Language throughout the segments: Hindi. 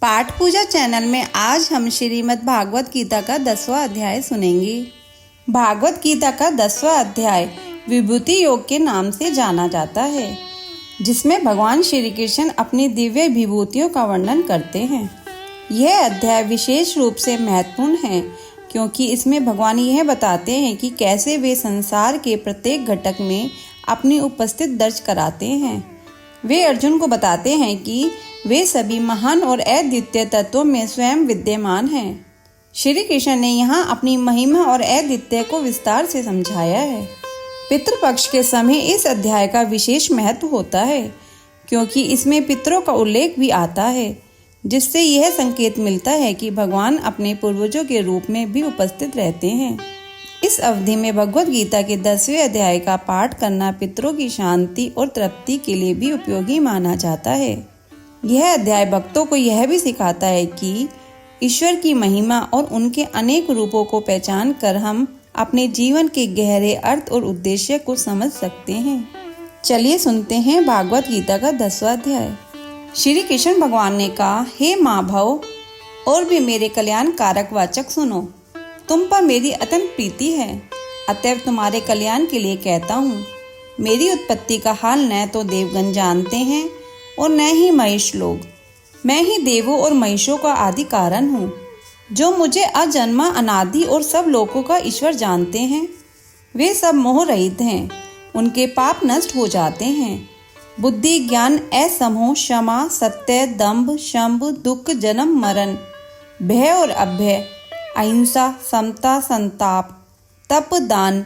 पाठ पूजा चैनल में आज हम श्रीमद् भागवत गीता का 10वां अध्याय सुनेंगे। भागवत गीता का 10वां अध्याय विभूति योग के नाम से जाना जाता है, जिसमें भगवान श्री कृष्ण अपनी दिव्य विभूतियों का वर्णन करते हैं। यह अध्याय विशेष रूप से महत्वपूर्ण है क्योंकि इसमें भगवान यह बताते हैं कि कैसे वे संसार के प्रत्येक घटक में अपनी उपस्थिति दर्ज कराते हैं। वे अर्जुन को बताते हैं कि वे सभी महान और अद्वितीय तत्वों में स्वयं विद्यमान हैं। श्री कृष्ण ने यहाँ अपनी महिमा और अद्वितीय को विस्तार से समझाया है। पितृपक्ष के समय इस अध्याय का विशेष महत्व होता है क्योंकि इसमें पितरों का उल्लेख भी आता है, जिससे यह संकेत मिलता है कि भगवान अपने पूर्वजों के रूप में भी उपस्थित रहते हैं। इस अवधि में भगवत गीता के 10वें अध्याय का पाठ करना पितरों की शांति और तृप्ति के लिए भी उपयोगी माना जाता है। यह अध्याय भक्तों को यह भी सिखाता है कि ईश्वर की महिमा और उनके अनेक रूपों को पहचान कर हम अपने जीवन के गहरे अर्थ और उद्देश्य को समझ सकते हैं। चलिए सुनते हैं भागवत गीता का 10वां अध्याय। श्री कृष्ण भगवान ने कहा, हे माँ भव और भी मेरे कल्याण कारक वाचक सुनो, तुम पर मेरी अत्यंत प्रीति है, अतएव तुम्हारे कल्याण के लिए कहता हूँ। मेरी उत्पत्ति का हाल न तो देवगण जानते हैं और न ही महेश लोग। मैं ही देवों और महेशों का आदि कारण हूँ, जो मुझे अजन्मा अनादि और सब लोगों का ईश्वर जानते हैं। वे सब मोह रहित हैं, उनके पाप नष्ट हो जाते हैं। बुद्धि ज्ञान असमोह क्षमा सत्य दंभ शंभ दुख जन्म मरण भय और अभय अहिंसा समता संताप तप दान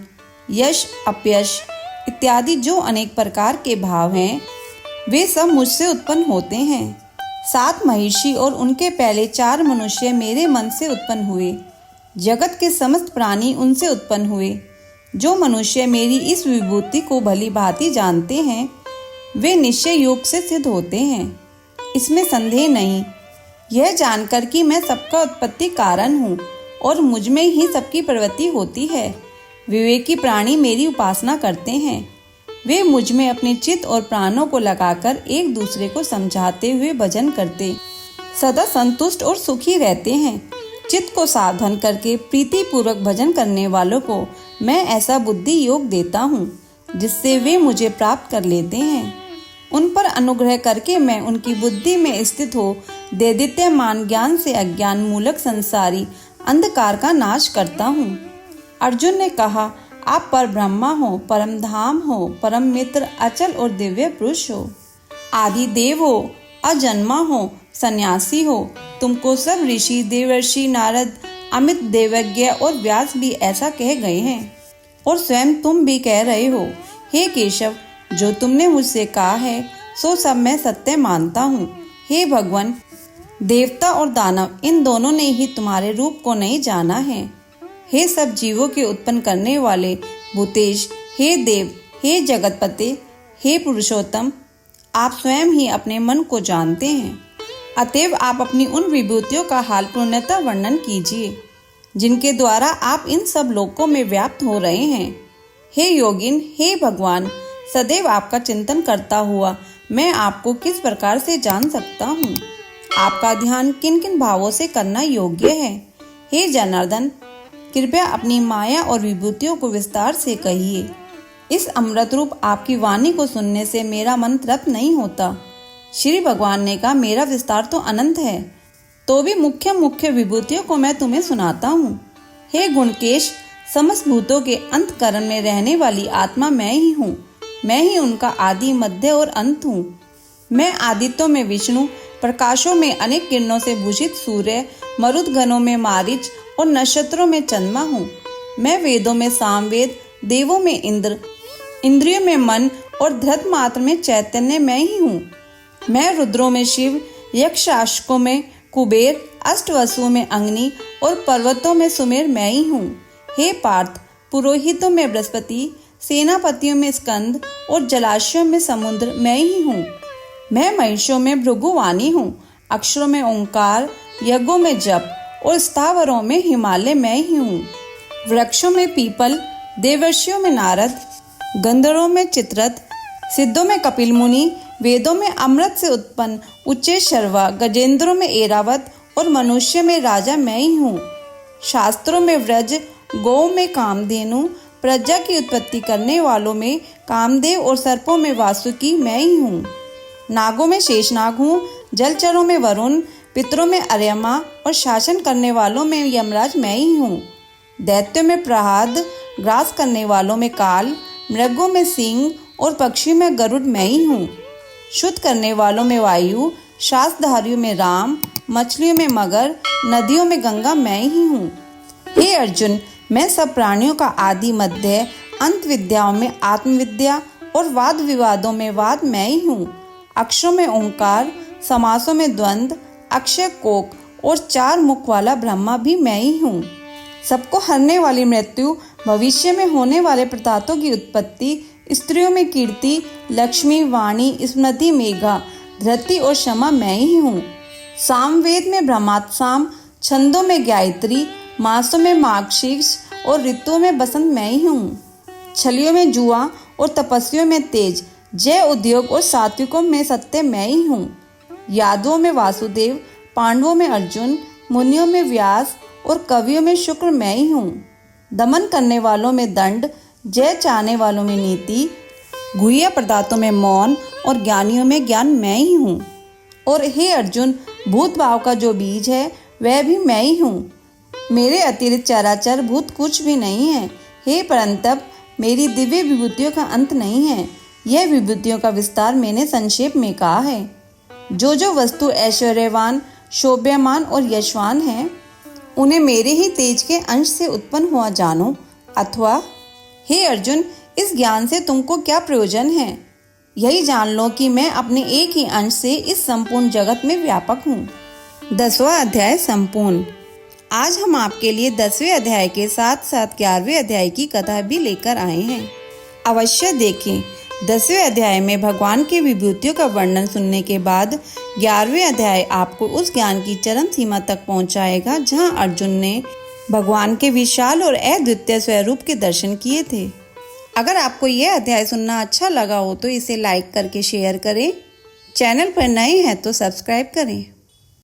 यश अपयश इत्यादि जो अनेक प्रकार के भाव हैं, वे सब मुझसे उत्पन्न होते हैं। 7 महिषी और उनके पहले 4 मनुष्य मेरे मन से उत्पन्न हुए। जगत के समस्त प्राणी उनसे उत्पन्न हुए। जो मनुष्य मेरी इस विभूति को भली भांति जानते हैं, वे निश्चय योग से सिद्ध होते हैं, इसमें संदेह नहीं। यह जानकर कि मैं सबका उत्पत्ति कारण हूँ और मुझ में ही सबकी प्रवृत्ति होती है, विवेकी प्राणी मेरी उपासना करते हैं। वे मुझ में अपने चित्त और प्राणों को लगाकर एक दूसरे को समझाते हुए भजन करते सदा संतुष्ट और सुखी रहते हैं। चित्त को सावधान करके प्रीति पूर्वक भजन करने वालों को मैं ऐसा बुद्धि योग देता हूँ, जिससे वे मुझे प्राप्त कर लेते हैं। उन पर अनुग्रह करके मैं उनकी बुद्धि में स्थित हो दैदित्यमान ज्ञान से अज्ञान मूलक संसारी अंधकार का नाश करता हूँ। अर्जुन ने कहा, आप पर ब्रह्मा हो, परम धाम हो, परम मित्र अचल और दिव्य पुरुष हो, आदि देव हो, अजन्मा हो, सन्यासी हो। तुमको सब ऋषि देवर्षि नारद अमित देवज्ञ और व्यास भी ऐसा कह गए हैं और स्वयं तुम भी कह रहे हो। हे केशव, जो तुमने मुझसे कहा है सो सब मैं सत्य मानता हूँ। हे भगवान, देवता और दानव इन दोनों ने ही तुम्हारे रूप को नहीं जाना है। हे सब जीवों के उत्पन्न करने वाले भूतेश, हे देव, हे जगतपते, हे पुरुषोत्तम, आप स्वयं ही अपने मन को जानते हैं। अतएव आप अपनी उन विभूतियों का हाल पूर्णतः वर्णन कीजिए, जिनके द्वारा आप इन सब लोकों में व्याप्त हो रहे हैं। हे योगिन, हे भगवान, सदैव आपका चिंतन करता हुआ मैं आपको किस प्रकार से जान सकता हूँ? आपका ध्यान किन किन भावों से करना योग्य है? हे जनार्दन, कृपया अपनी माया और विभूतियों को विस्तार से कहिए। इस अमृत रूप आपकी वाणी को सुनने से मेरा मन तृप्त नहीं होता। श्री भगवान ने कहा, मेरा विस्तार तो अनंत है, तो भी मुख्य मुख्य विभूतियों को मैं तुम्हें सुनाता हूँ। हे गुणकेश, समस्त भूतों के अंतःकरण में रहने वाली आत्मा मैं ही हूँ। मैं ही उनका आदि मध्य और अंत हूँ। मैं आदित्यों में विष्णु, प्रकाशों में अनेक किरणों से भूषित सूर्य, मरुदगणों में मारीच और नक्षत्रों में चंद्रमा हूँ। मैं वेदों में सामवेद, देवों में इंद्र, इंद्रियों में मन और धृत मात्र में चैतन्य मैं ही हूँ। मैं रुद्रों में शिव, यक्षाश्कों में कुबेर, अष्टवसुओं में अग्नि और पर्वतों में सुमेर मैं ही हूँ। हे पार्थ, पुरोहितों में बृहस्पति, सेनापतियों में स्कंद और जलाशयों में समुद्र मैं ही हूँ। मैं महिषों में भृगुवाणी हूँ, अक्षरों में ओंकार, यज्ञों में जप और स्थावरों में हिमालय मैं ही हूँ। वृक्षों में पीपल, देवर्षियों में नारद, गंधर्वों में चित्ररथ, सिद्धों में कपिल मुनि, वेदों में अमृत से उत्पन्न उच्चे शर्वा, गजेंद्रों में एरावत और मनुष्य में राजा मैं ही हूँ। शास्त्रों में व्रज, गौ में कामधेनु, प्रजा की उत्पत्ति करने वालों में कामदेव और सर्पों में वासुकी मैं ही हूँ। नागों में शेषनाग हूँ, जलचरों में वरुण, पितरों में अर्यमा और शासन करने वालों में यमराज मैं ही हूँ। दैत्यों में प्रहाद, ग्रास करने वालों में काल, मृगों में सिंह और पक्षियों में गरुड़ मैं ही हूँ। शुद्ध करने वालों में वायु, श्वासधारियों में राम, मछलियों में मगर, नदियों में गंगा मैं ही हूँ। हे अर्जुन, मैं सब प्राणियों का आदि मध्य अंत विद्याओं में आत्मविद्या और वाद विवादों में वाद मैं ही हूँ। अक्षरों में ओंकार, समासों में द्वंद्व, अक्षय कोक और 4 मुख वाला ब्रह्मा भी मैं ही हूँ। सबको हरने वाली मृत्यु, भविष्य में होने वाले प्रतातों की उत्पत्ति, स्त्रियों में कीर्ति, लक्ष्मी, वाणी, स्मृति, मेघा, धृति और क्षमा मैं ही हूँ। सामवेद में ब्रह्मात्साम, छंदों में गायत्री, मासों में मार्गशीर्ष और ऋतुओं में बसंत मैं ही हूँ। छलियों में जुआ और तपस्वियों में तेज, जय उद्योग और सात्विकों में सत्य मैं ही हूँ। यादवों में वासुदेव, पांडवों में अर्जुन, मुनियों में व्यास और कवियों में शुक्र मैं ही हूँ। दमन करने वालों में दंड, जय चाहने वालों में नीति, गुह्य पदार्थों में मौन और ज्ञानियों में ज्ञान मैं ही हूँ। और हे अर्जुन, भूत भाव का जो बीज है वह भी मैं ही हूँ। मेरे अतिरिक्त चराचर भूत कुछ भी नहीं है। हे परंतप, मेरी दिव्य विभूतियों का अंत नहीं है। यह विभूतियों का विस्तार मैंने संक्षेप में कहा है। जो वस्तु ऐश्वर्यवान, शोभ्यमान और यशवान है, उन्हें मेरे ही तेज के अंश से उत्पन्न हुआ जानो। अथवा हे अर्जुन, इस ज्ञान से तुमको क्या प्रयोजन है? यही जान लो कि मैं अपने एक ही अंश से इस संपूर्ण जगत में व्यापक हूँ। 10वां अध्याय संपूर्ण। आज हम आपके लिए 10वें अध्याय के साथ साथ 11वें अध्याय की कथा भी लेकर आए हैं। अवश्य देखें। 10वें अध्याय में भगवान की विभूतियों का वर्णन सुनने के बाद 11वें अध्याय आपको उस ज्ञान की चरम सीमा तक पहुंचाएगा जहां अर्जुन ने भगवान के विशाल और अद्वितीय स्वरूप के दर्शन किए थे। अगर आपको यह अध्याय सुनना अच्छा लगा हो तो इसे लाइक करके शेयर करें। चैनल पर नए हैं तो सब्सक्राइब करें।